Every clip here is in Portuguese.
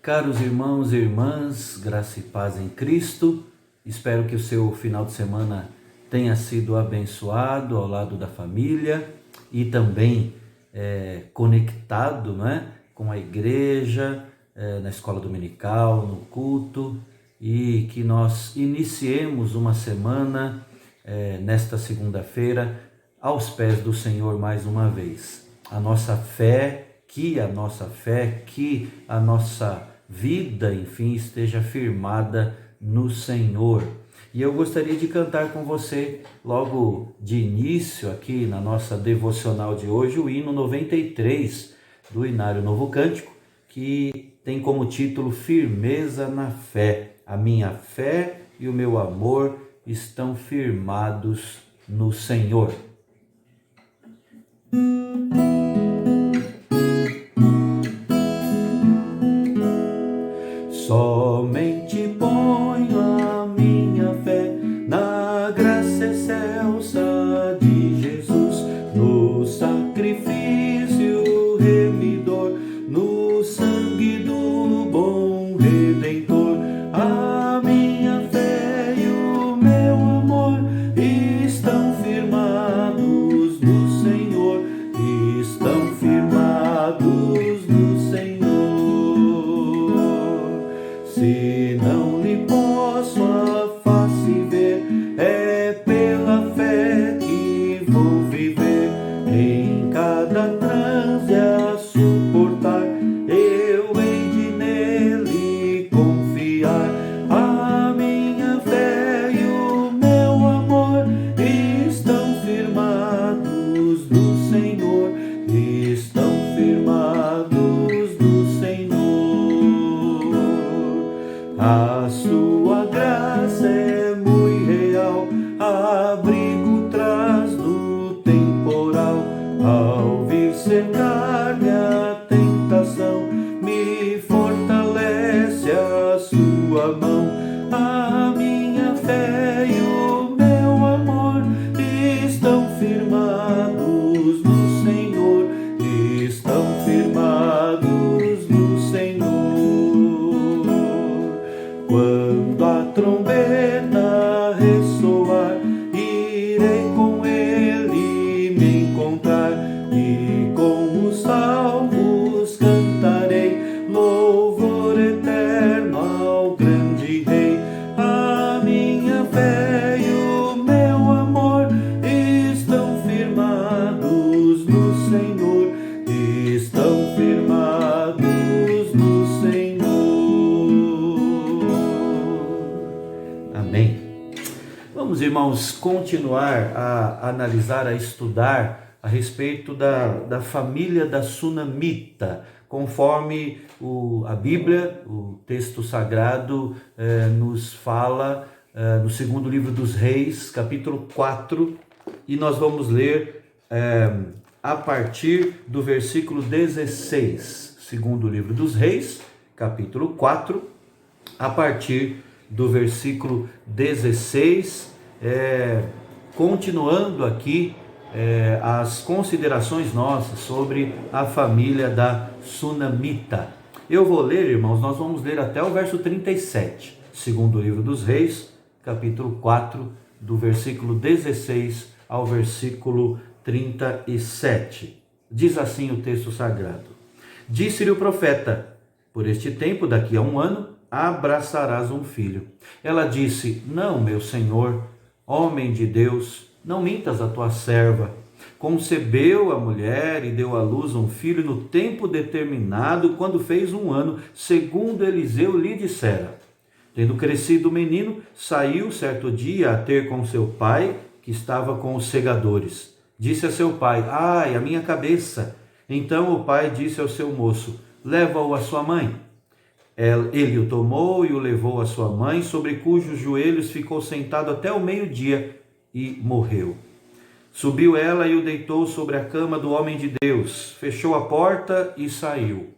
Caros irmãos e irmãs, graça e paz em Cristo, espero que o seu final de semana tenha sido abençoado ao lado da família e também conectado, com a igreja, na escola dominical, no culto, e que nós iniciemos uma semana nesta segunda-feira aos pés do Senhor mais uma vez. Que a nossa vida, enfim, esteja firmada no Senhor. E eu gostaria de cantar com você, logo de início aqui na nossa devocional de hoje, o hino 93 do Inário Novo Cântico, que tem como título Firmeza na Fé. A minha fé e o meu amor estão firmados no Senhor. Somente ponho a minha fé na graça excelsa de Jesus, no sacrifício remidor, no sangue do bom Redentor. A minha fé e o meu amor estão firmados no Senhor, estão firmados no Senhor. Se não lhe posso a face ver, é pela fé que vou viver. Em cada transe a suportar, eu hei de nele confiar. A minha fé e o meu amor estão firmados no Senhor, estão firmados no Senhor. A sua graça é muito real, abrigo traz do temporal. Ao vir cercar-me a tentação, me fortalece a sua mão. A minha fé e o meu amor estão firmados no Senhor, estão firmados no Senhor. Quando a trombeta ressoar, irei com ele me encontrar, e com os salvos cantarei louvor eterno ao grande Rei. A minha fé e o meu amor estão firmados no Senhor, estão firmados no Senhor. Amém. Vamos, irmãos, continuar a analisar, a estudar a respeito da família da Sunamita, conforme a Bíblia, o texto sagrado, nos fala no segundo livro dos Reis, capítulo 4, e nós vamos ler a partir do versículo 16, segundo livro dos Reis, capítulo 4, a partir do versículo 16, continuando aqui as considerações nossas sobre a família da Sunamita. Eu vou ler, irmãos, nós vamos ler até o verso 37, segundo livro dos Reis, capítulo 4, do versículo 16 ao versículo 37. Diz assim o texto sagrado: Disse-lhe o profeta: por este tempo, daqui a 1 ano, abraçarás um filho. Ela disse: não, meu senhor, homem de Deus, não mintas a tua serva. Concebeu a mulher e deu à luz um filho no tempo determinado, quando fez 1 ano, segundo Eliseu lhe dissera. Tendo crescido o menino, saiu certo dia a ter com seu pai, que estava com os segadores. Disse a seu pai: ai, a minha cabeça! Então o pai disse ao seu moço: leva-o à sua mãe. Ele o tomou e o levou à sua mãe, sobre cujos joelhos ficou sentado até o meio-dia, e morreu. Subiu ela e o deitou sobre a cama do homem de Deus, fechou a porta e saiu.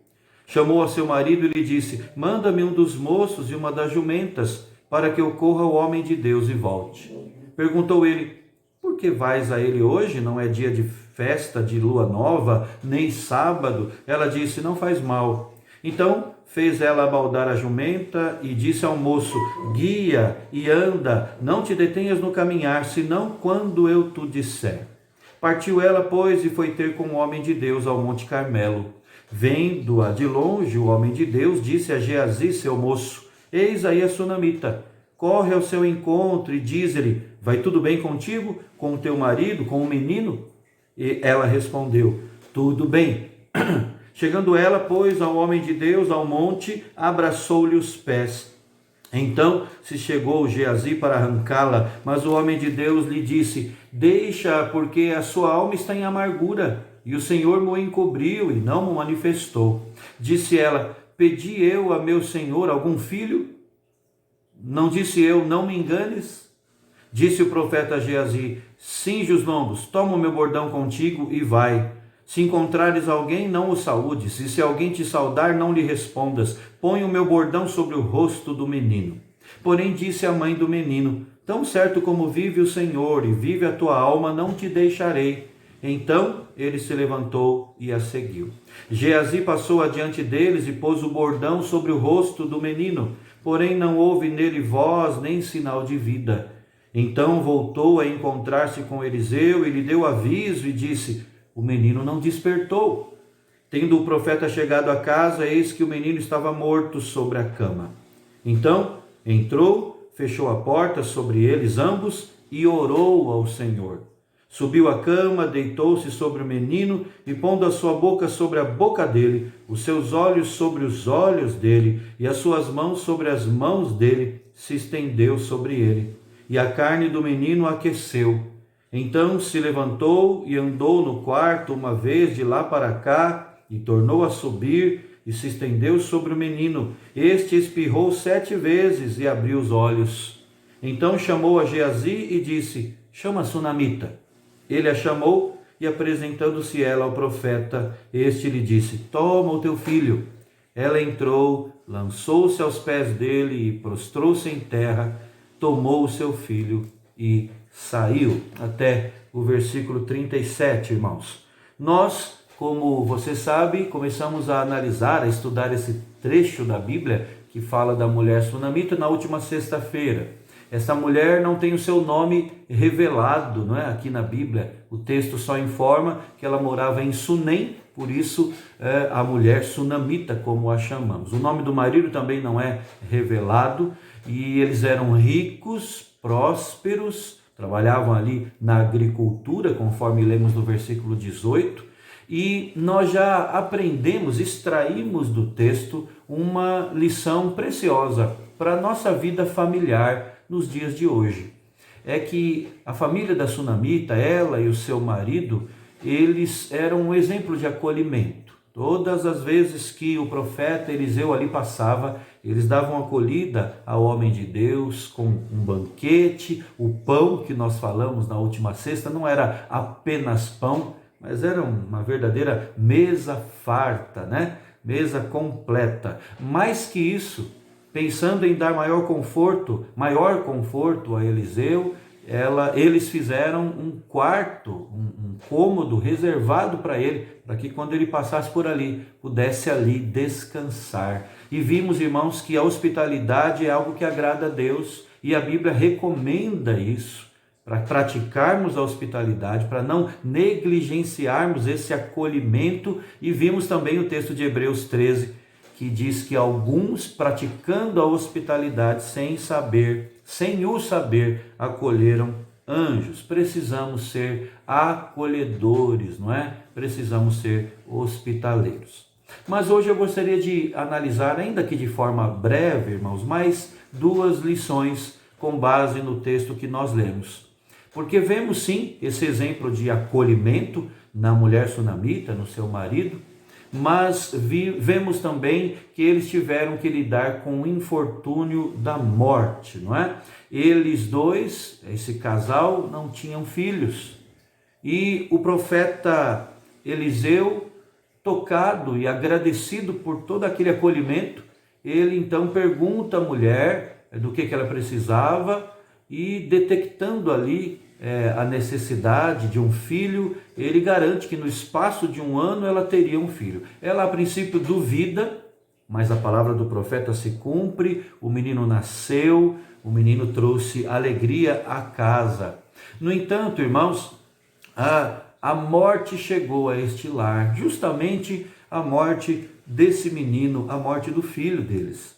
Chamou a seu marido e lhe disse: manda-me um dos moços e uma das jumentas, para que eu corra ao homem de Deus e volte. Perguntou ele: por que vais a ele hoje? Não é dia de festa de lua nova, nem sábado. Ela disse: não faz mal. Então fez ela abaldar a jumenta e disse ao moço: guia e anda, não te detenhas no caminhar, senão quando eu te disser. Partiu ela, pois, e foi ter com o homem de Deus ao Monte Carmelo. Vendo-a de longe, o homem de Deus disse a Geazi, seu moço: eis aí a sunamita. Corre ao seu encontro e diz-lhe: vai tudo bem contigo, com o teu marido, com o menino? E ela respondeu: tudo bem. Chegando ela, pois, ao homem de Deus, ao monte, abraçou-lhe os pés. Então se chegou Geazi para arrancá-la, mas o homem de Deus lhe disse: deixa, porque a sua alma está em amargura, e o Senhor me encobriu e não me manifestou. Disse ela: pedi eu a meu senhor algum filho? Não disse eu: não me enganes? Disse o profeta Geazi: cinge os lombos, toma o meu bordão contigo e vai. Se encontrares alguém, não o saúdes, e se alguém te saudar, não lhe respondas. Põe o meu bordão sobre o rosto do menino. Porém disse a mãe do menino: tão certo como vive o Senhor e vive a tua alma, não te deixarei. Então ele se levantou e a seguiu. Geazi passou adiante deles e pôs o bordão sobre o rosto do menino, porém não houve nele voz nem sinal de vida. Então voltou a encontrar-se com Eliseu e lhe deu aviso e disse: o menino não despertou. Tendo o profeta chegado a casa, eis que o menino estava morto sobre a cama. Então entrou, fechou a porta sobre eles ambos e orou ao Senhor. Subiu à cama, deitou-se sobre o menino e, pondo a sua boca sobre a boca dele, os seus olhos sobre os olhos dele e as suas mãos sobre as mãos dele, se estendeu sobre ele. E a carne do menino aqueceu. Então se levantou e andou no quarto uma vez de lá para cá e tornou a subir e se estendeu sobre o menino. Este espirrou 7 vezes e abriu os olhos. Então chamou a Geazi e disse: chama a sunamita. Ele a chamou e, apresentando-se ela ao profeta, este lhe disse: toma o teu filho. Ela entrou, lançou-se aos pés dele e prostrou-se em terra, tomou o seu filho e saiu. Até o versículo 37, irmãos. Nós, como você sabe, começamos a analisar, a estudar esse trecho da Bíblia que fala da mulher sunamita na última sexta-feira. Essa mulher não tem o seu nome revelado, não é? Aqui na Bíblia. O texto só informa que ela morava em Sunem, por isso a mulher sunamita, como a chamamos. O nome do marido também não é revelado, e eles eram ricos, prósperos, trabalhavam ali na agricultura, conforme lemos no versículo 18, e nós já aprendemos, extraímos do texto uma lição preciosa para a nossa vida familiar nos dias de hoje. É que a família da sunamita, ela e o seu marido, eles eram um exemplo de acolhimento. Todas as vezes que o profeta Eliseu ali passava, eles davam acolhida ao homem de Deus com um banquete. O pão que nós falamos na última sexta não era apenas pão, mas era uma verdadeira mesa farta, né? Mesa completa. Mais que isso, pensando em dar maior conforto a Eliseu, eles fizeram um quarto, um cômodo reservado para ele, para que quando ele passasse por ali, pudesse ali descansar. E vimos, irmãos, que a hospitalidade é algo que agrada a Deus, e a Bíblia recomenda isso, para praticarmos a hospitalidade, para não negligenciarmos esse acolhimento. E vimos também o texto de Hebreus 13, que diz que alguns, praticando a hospitalidade sem o saber, acolheram anjos. Precisamos ser acolhedores, não é? Precisamos ser hospitaleiros. Mas hoje eu gostaria de analisar, ainda que de forma breve, irmãos, mais 2 lições com base no texto que nós lemos. Porque vemos sim esse exemplo de acolhimento na mulher sunamita, no seu marido, mas vemos também que eles tiveram que lidar com o infortúnio da morte, não é? Eles dois, esse casal, não tinham filhos. E o profeta Eliseu, tocado e agradecido por todo aquele acolhimento, ele então pergunta à mulher do que ela precisava, e detectando ali a necessidade de um filho, ele garante que no espaço de 1 ano ela teria um filho. Ela a princípio duvida, mas a palavra do profeta se cumpre, o menino nasceu, o menino trouxe alegria à casa. No entanto, irmãos, a morte chegou a este lar, justamente a morte desse menino, a morte do filho deles.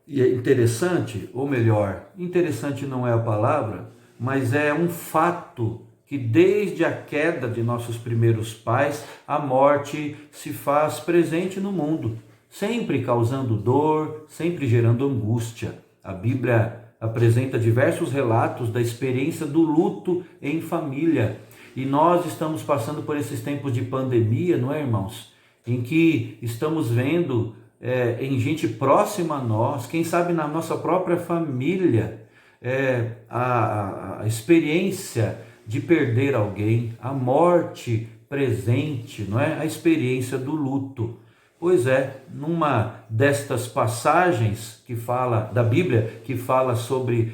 E é interessante, ou melhor, interessante não é a palavra, mas é um fato que desde a queda de nossos primeiros pais, a morte se faz presente no mundo, sempre causando dor, sempre gerando angústia. A Bíblia apresenta diversos relatos da experiência do luto em família. E nós estamos passando por esses tempos de pandemia, não é, irmãos? Em que estamos vendo em gente próxima a nós, quem sabe na nossa própria família, a experiência de perder alguém, a morte presente, não é? A experiência do luto. Pois é, numa destas passagens que fala da Bíblia, que fala sobre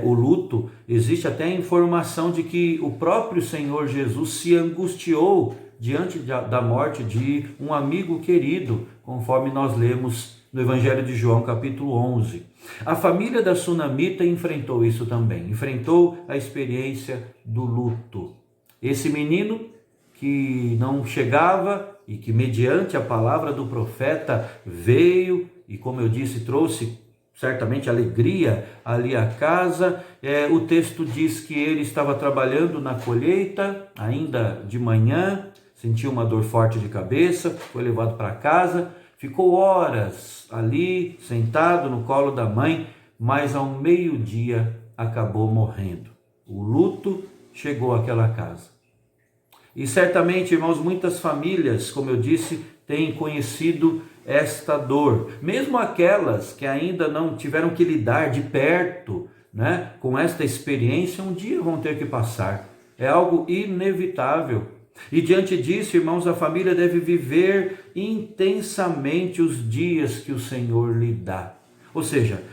o luto, existe até a informação de que o próprio Senhor Jesus se angustiou diante da morte de um amigo querido, conforme nós lemos no Evangelho de João, capítulo 11. A família da Sunamita enfrentou isso também, enfrentou a experiência do luto. Esse menino que não chegava e que, mediante a palavra do profeta, veio e, como eu disse, trouxe certamente alegria ali à casa. O texto diz que ele estava trabalhando na colheita, ainda de manhã, sentiu uma dor forte de cabeça, foi levado para casa, ficou horas ali, sentado no colo da mãe, mas ao meio-dia acabou morrendo. O luto chegou àquela casa. E certamente, irmãos, muitas famílias, como eu disse, têm conhecido esta dor. Mesmo aquelas que ainda não tiveram que lidar de perto, né, com esta experiência, um dia vão ter que passar. É algo inevitável. E diante disso, irmãos, a família deve viver intensamente os dias que o Senhor lhe dá. Ou seja,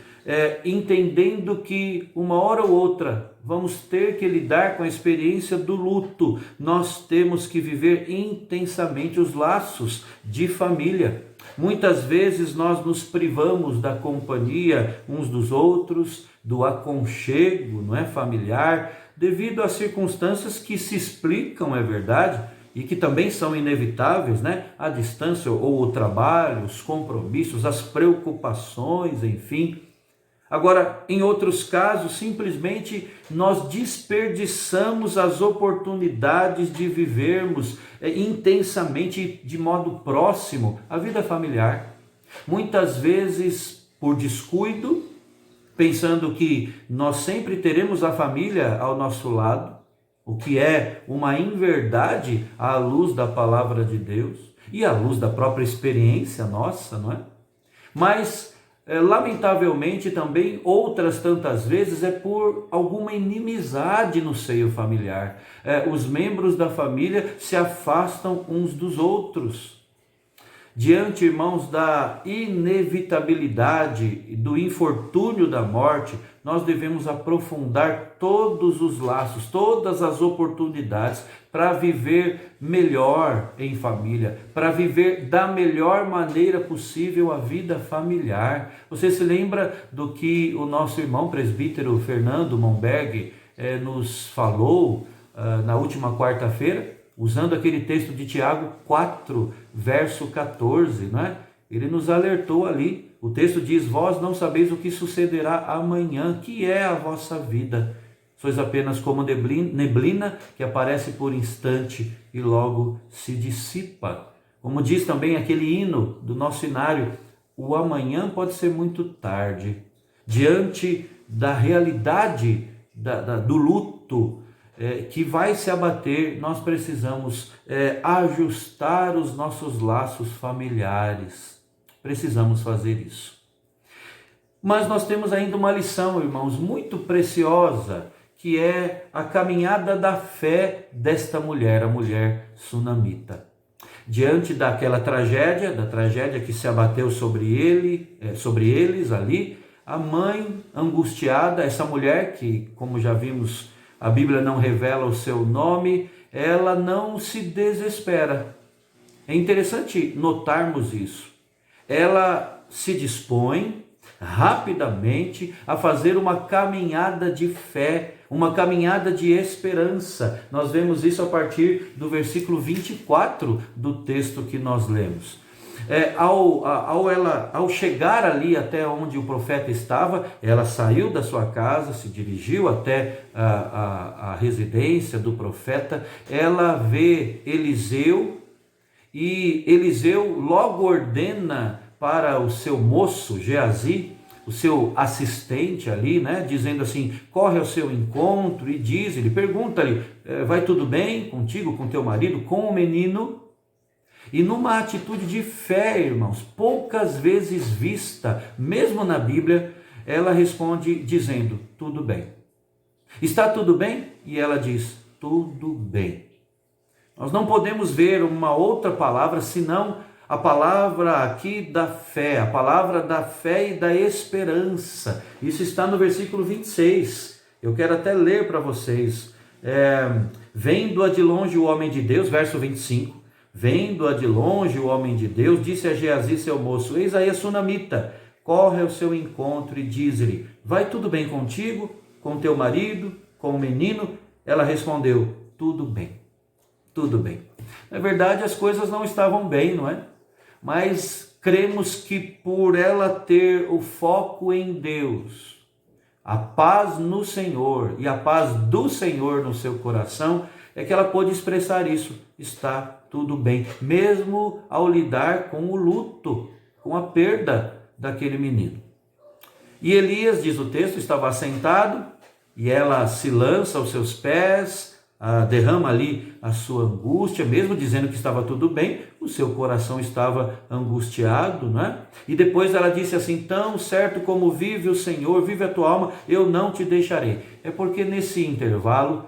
entendendo que uma hora ou outra vamos ter que lidar com a experiência do luto, nós temos que viver intensamente os laços de família. Muitas vezes nós nos privamos da companhia uns dos outros, do aconchego, não é, familiar, devido a circunstâncias que se explicam, é verdade, e que também são inevitáveis, né? A distância ou o trabalho, os compromissos, as preocupações, enfim. Agora, em outros casos, simplesmente nós desperdiçamos as oportunidades de vivermos intensamente, de modo próximo, a vida familiar. Muitas vezes por descuido, pensando que nós sempre teremos a família ao nosso lado, o que é uma inverdade à luz da palavra de Deus e à luz da própria experiência nossa, não é? Mas lamentavelmente também outras tantas vezes é por alguma inimizade no seio familiar. Os membros da família se afastam uns dos outros. Diante, irmãos, da inevitabilidade e do infortúnio da morte, nós devemos aprofundar todos os laços, todas as oportunidades para viver melhor em família, para viver da melhor maneira possível a vida familiar. Você se lembra do que o nosso irmão presbítero Fernando Monberg nos falou na última quarta-feira? Usando aquele texto de Tiago 4, verso 14, não é? Ele nos alertou ali. O texto diz: vós não sabeis o que sucederá amanhã, que é a vossa vida. Sois apenas como neblina que aparece por instante e logo se dissipa. Como diz também aquele hino do nosso inário, o amanhã pode ser muito tarde. Diante da realidade do luto, que vai se abater, nós precisamos ajustar os nossos laços familiares. Precisamos fazer isso. Mas nós temos ainda uma lição, irmãos, muito preciosa, que é a caminhada da fé desta mulher, a mulher sunamita. Diante daquela tragédia, da tragédia que se abateu sobre eles ali, a mãe angustiada, essa mulher que, como já vimos, a Bíblia não revela o seu nome, ela não se desespera. É interessante notarmos isso. Ela se dispõe rapidamente a fazer uma caminhada de fé, uma caminhada de esperança. Nós vemos isso a partir do versículo 24 do texto que nós lemos. Ao chegar ali até onde o profeta estava, ela saiu da sua casa, se dirigiu até a residência do profeta. Ela vê Eliseu e Eliseu logo ordena para o seu moço Geazi, o seu assistente ali, né, dizendo assim: corre ao seu encontro e diz-lhe, pergunta-lhe, vai tudo bem contigo, com teu marido, com o menino? E numa atitude de fé, irmãos, poucas vezes vista, mesmo na Bíblia, ela responde dizendo: tudo bem. Está tudo bem? E ela diz: tudo bem. Nós não podemos ver uma outra palavra senão a palavra aqui da fé, a palavra da fé e da esperança. Isso está no versículo 26. Eu quero até ler para vocês. Vendo-a de longe o homem de Deus, verso 25. Vendo-a de longe o homem de Deus, disse a Geazi seu moço: eis aí a sunamita, corre ao seu encontro e diz-lhe: vai tudo bem contigo, com teu marido, com o menino? Ela respondeu: tudo bem, tudo bem. Na verdade, as coisas não estavam bem, não é? Mas cremos que por ela ter o foco em Deus, a paz no Senhor e a paz do Senhor no seu coração, é que ela pôde expressar isso: está tudo bem, mesmo ao lidar com o luto, com a perda daquele menino. E Elias, diz o texto, estava assentado, e ela se lança aos seus pés, derrama ali a sua angústia, mesmo dizendo que estava tudo bem, o seu coração estava angustiado, né? E depois ela disse assim: tão certo como vive o Senhor, vive a tua alma, eu não te deixarei. É porque nesse intervalo,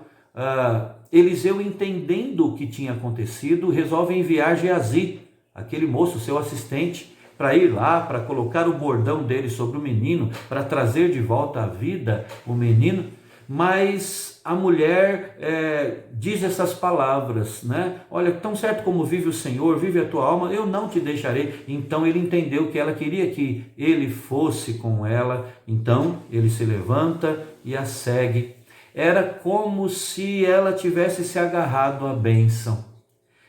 Eliseu, entendendo o que tinha acontecido, resolve enviar Geazi, aquele moço, seu assistente, para ir lá, para colocar o bordão dele sobre o menino, para trazer de volta à vida o menino. Mas a mulher diz essas palavras, né? Olha, tão certo como vive o Senhor, vive a tua alma, eu não te deixarei. Então ele entendeu que ela queria que ele fosse com ela. Então ele se levanta e a segue. Era como se ela tivesse se agarrado à bênção.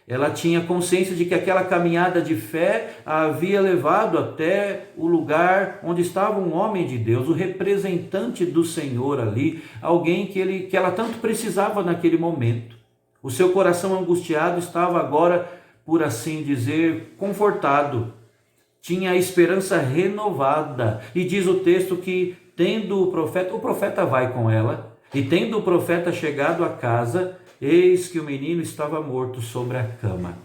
Ela tinha consciência de que aquela caminhada de fé a havia levado até o lugar onde estava um homem de Deus, o representante do Senhor ali, alguém que ela tanto precisava naquele momento. O seu coração angustiado estava agora, por assim dizer, confortado. Tinha a esperança renovada. E diz o texto que, tendo o profeta vai com ela, e tendo o profeta chegado à casa, eis que o menino estava morto sobre a cama.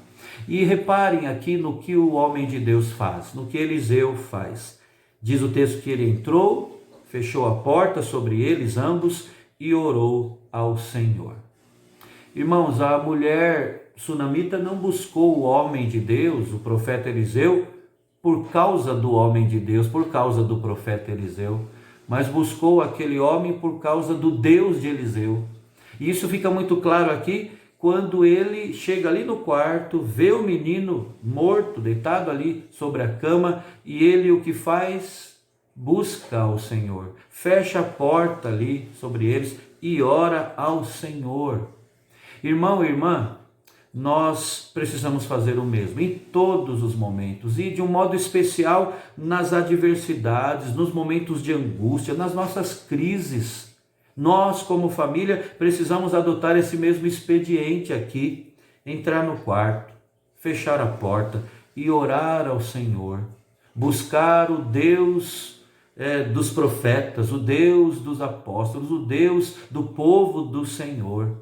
E reparem aqui no que o homem de Deus faz, no que Eliseu faz. Diz o texto que ele entrou, fechou a porta sobre eles ambos e orou ao Senhor. Irmãos, a mulher sunamita não buscou o homem de Deus, o profeta Eliseu, por causa do homem de Deus, por causa do profeta Eliseu, mas buscou aquele homem por causa do Deus de Eliseu. E isso fica muito claro aqui, quando ele chega ali no quarto, vê o menino morto, deitado ali sobre a cama, e ele o que faz? Busca ao Senhor, fecha a porta ali sobre eles e ora ao Senhor. Irmão e irmã, nós precisamos fazer o mesmo em todos os momentos e de um modo especial nas adversidades, nos momentos de angústia, nas nossas crises. Nós, como família, precisamos adotar esse mesmo expediente aqui, entrar no quarto, fechar a porta e orar ao Senhor, buscar o Deus dos profetas, o Deus dos apóstolos, o Deus do povo do Senhor.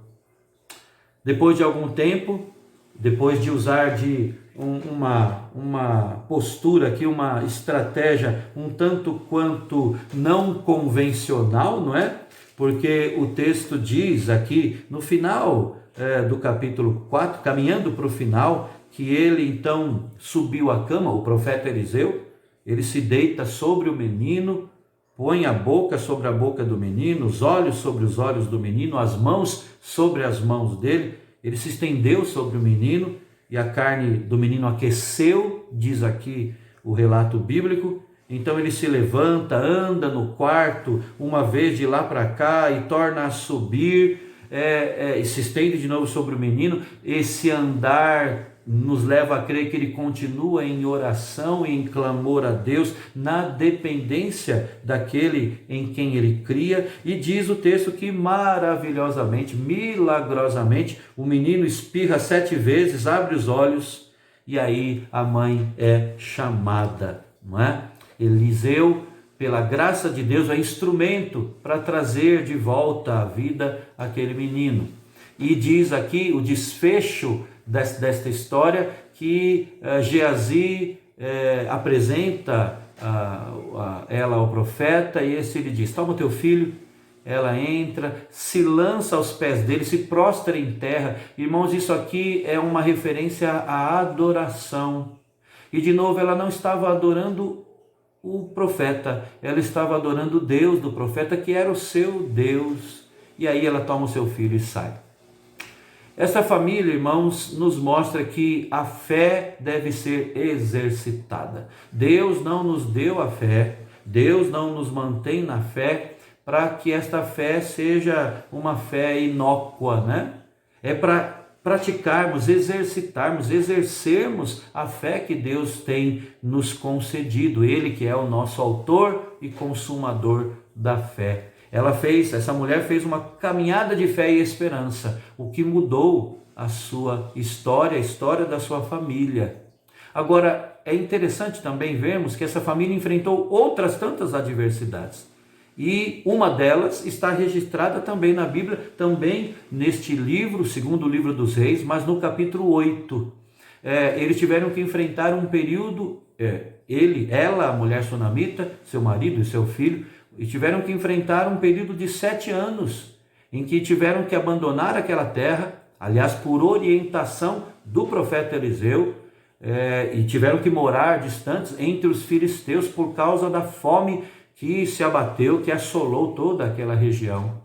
Depois de algum tempo, depois de usar de uma postura aqui, uma estratégia um tanto quanto não convencional, não é? Porque o texto diz aqui no final do capítulo 4, caminhando para o final, que ele então subiu à cama, o profeta Eliseu, ele se deita sobre o menino, põe a boca sobre a boca do menino, os olhos sobre os olhos do menino, as mãos sobre as mãos dele. Ele se estendeu sobre o menino e a carne do menino aqueceu, diz aqui o relato bíblico. Então ele se levanta, anda no quarto, uma vez de lá para cá e torna a subir, e se estende de novo sobre o menino. Esse andar nos leva a crer que ele continua em oração e em clamor a Deus, na dependência daquele em quem ele cria. E diz o texto que maravilhosamente, milagrosamente, o menino espirra 7 vezes, abre os olhos, e aí a mãe é chamada, não é? Eliseu, pela graça de Deus, é instrumento para trazer de volta à vida aquele menino. E diz aqui o desfecho desta história, que Geazi apresenta ela ao profeta, e esse lhe diz: toma teu filho. Ela entra, se lança aos pés dele, se prostra em terra. Irmãos, isso aqui é uma referência à adoração. E de novo, ela não estava adorando o profeta, ela estava adorando o Deus do profeta, que era o seu Deus. E aí ela toma o seu filho e sai. Essa família, irmãos, nos mostra que a fé deve ser exercitada. Deus não nos deu a fé, Deus não nos mantém na fé para que esta fé seja uma fé inócua, né? É para praticarmos, exercitarmos, exercermos a fé que Deus tem nos concedido. Ele que é o nosso autor e consumador da fé. Essa mulher fez uma caminhada de fé e esperança, o que mudou a sua história, a história da sua família. Agora, é interessante também vermos que essa família enfrentou outras tantas adversidades. E uma delas está registrada também na Bíblia, também neste livro, segundo o livro dos Reis, mas no capítulo 8. Eles tiveram que enfrentar um período, ela, a mulher sunamita, seu marido e seu filho, e tiveram que enfrentar um período de 7 anos, em que tiveram que abandonar aquela terra, aliás, por orientação do profeta Eliseu, e tiveram que morar distantes entre os filisteus por causa da fome que se abateu, que assolou toda aquela região.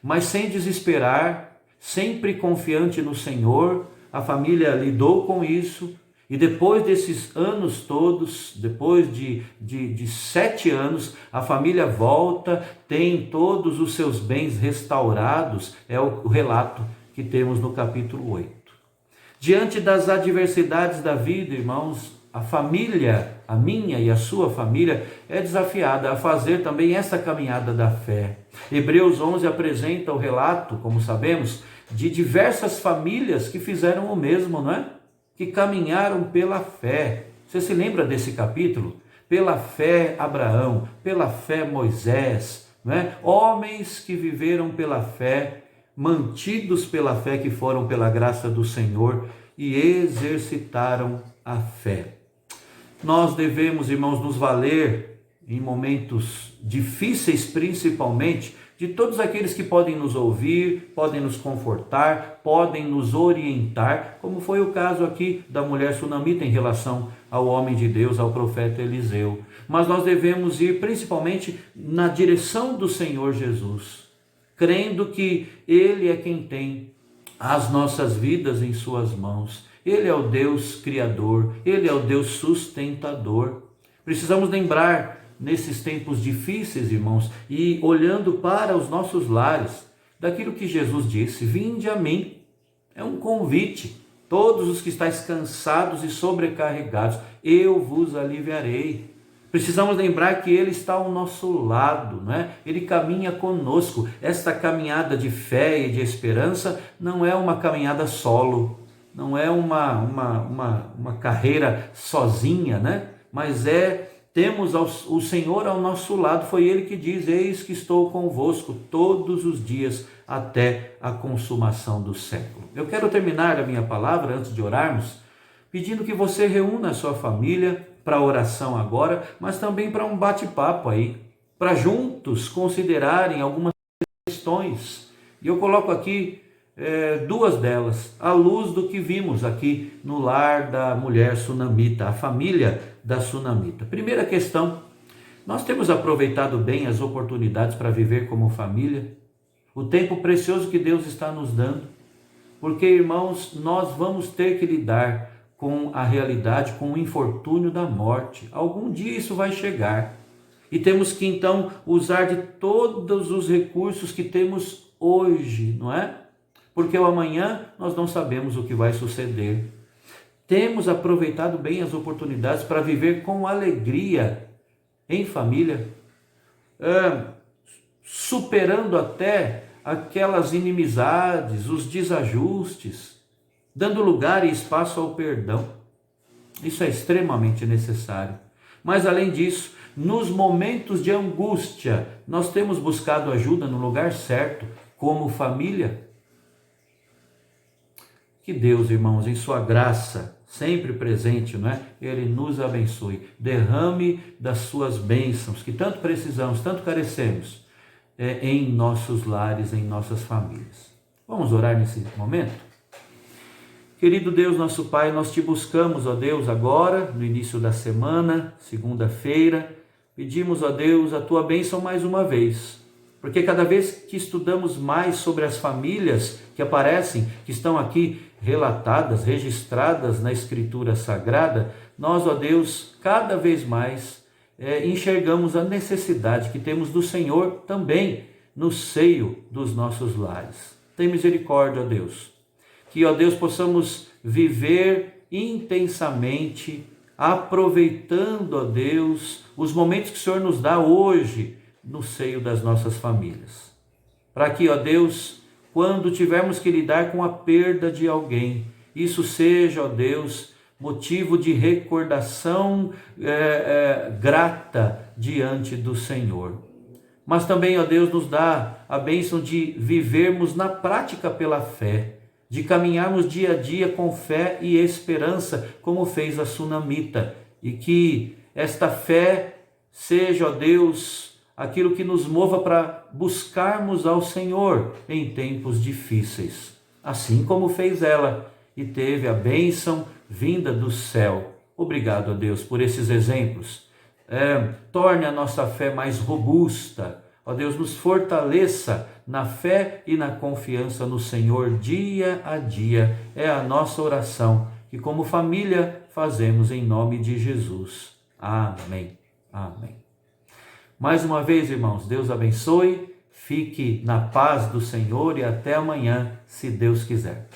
Mas sem desesperar, sempre confiante no Senhor, a família lidou com isso. E depois desses anos todos, depois de 7 anos, a família volta, tem todos os seus bens restaurados. É o relato que temos no capítulo 8. Diante das adversidades da vida, irmãos, a família, a minha e a sua família, é desafiada a fazer também essa caminhada da fé. Hebreus 11 apresenta o relato, como sabemos, de diversas famílias que fizeram o mesmo, não é? Que caminharam pela fé. Você se lembra desse capítulo? Pela fé Abraão, pela fé Moisés, não é? Homens que viveram pela fé, mantidos pela fé, que foram pela graça do Senhor e exercitaram a fé. Nós devemos, irmãos, nos valer em momentos difíceis, principalmente, de todos aqueles que podem nos ouvir, podem nos confortar, podem nos orientar, como foi o caso aqui da mulher sunamita em relação ao homem de Deus, ao profeta Eliseu. Mas nós devemos ir principalmente na direção do Senhor Jesus, crendo que Ele é quem tem as nossas vidas em suas mãos. Ele é o Deus criador, Ele é o Deus sustentador. Precisamos lembrar, nesses tempos difíceis, irmãos, e olhando para os nossos lares, daquilo que Jesus disse: vinde a mim. É um convite. Todos os que estáis cansados e sobrecarregados, eu vos aliviarei. Precisamos lembrar que Ele está ao nosso lado, né? Ele caminha conosco. Esta caminhada de fé e de esperança não é uma caminhada solo, não é uma carreira sozinha, né? Mas temos o Senhor ao nosso lado. Foi Ele que diz: eis que estou convosco todos os dias até a consumação do século. Eu quero terminar a minha palavra, antes de orarmos, pedindo que você reúna a sua família para oração agora, mas também para um bate-papo aí, para juntos considerarem algumas questões. E eu coloco aqui 2 delas, à luz do que vimos aqui no lar da mulher sunamita, a família da sunamita. Primeira questão: nós temos aproveitado bem as oportunidades para viver como família? O tempo precioso que Deus está nos dando? Porque, irmãos, nós vamos ter que lidar com a realidade, com o infortúnio da morte. Algum dia isso vai chegar. E temos que então usar de todos os recursos que temos hoje, não é? Porque o amanhã nós não sabemos o que vai suceder. Temos aproveitado bem as oportunidades para viver com alegria em família, superando até aquelas inimizades, os desajustes, dando lugar e espaço ao perdão. Isso é extremamente necessário. Mas além disso, nos momentos de angústia, nós temos buscado ajuda no lugar certo, como família. Que Deus, irmãos, em sua graça, sempre presente, não é? Ele nos abençoe. Derrame das suas bênçãos, que tanto precisamos, tanto carecemos, em nossos lares, em nossas famílias. Vamos orar nesse momento? Querido Deus, nosso Pai, nós te buscamos, ó Deus, agora, no início da semana, segunda-feira. Pedimos, ó Deus, a tua bênção mais uma vez. Porque cada vez que estudamos mais sobre as famílias que aparecem, que estão aqui relatadas, registradas na Escritura Sagrada, nós, ó Deus, cada vez mais enxergamos a necessidade que temos do Senhor também no seio dos nossos lares. Tem misericórdia, ó Deus. Que, ó Deus, possamos viver intensamente, aproveitando, ó Deus, os momentos que o Senhor nos dá hoje no seio das nossas famílias. Para que, ó Deus, quando tivermos que lidar com a perda de alguém, isso seja, ó Deus, motivo de recordação grata diante do Senhor. Mas também, ó Deus, nos dá a bênção de vivermos na prática pela fé, de caminharmos dia a dia com fé e esperança, como fez a sunamita, e que esta fé seja, ó Deus, aquilo que nos mova para buscarmos ao Senhor em tempos difíceis, assim como fez ela e teve a bênção vinda do céu. Obrigado, ó Deus, por esses exemplos. Torne a nossa fé mais robusta. Ó Deus, nos fortaleça na fé e na confiança no Senhor dia a dia. É a nossa oração que, como família, fazemos em nome de Jesus. Amém. Amém. Mais uma vez, irmãos, Deus abençoe. Fique na paz do Senhor e até amanhã, se Deus quiser.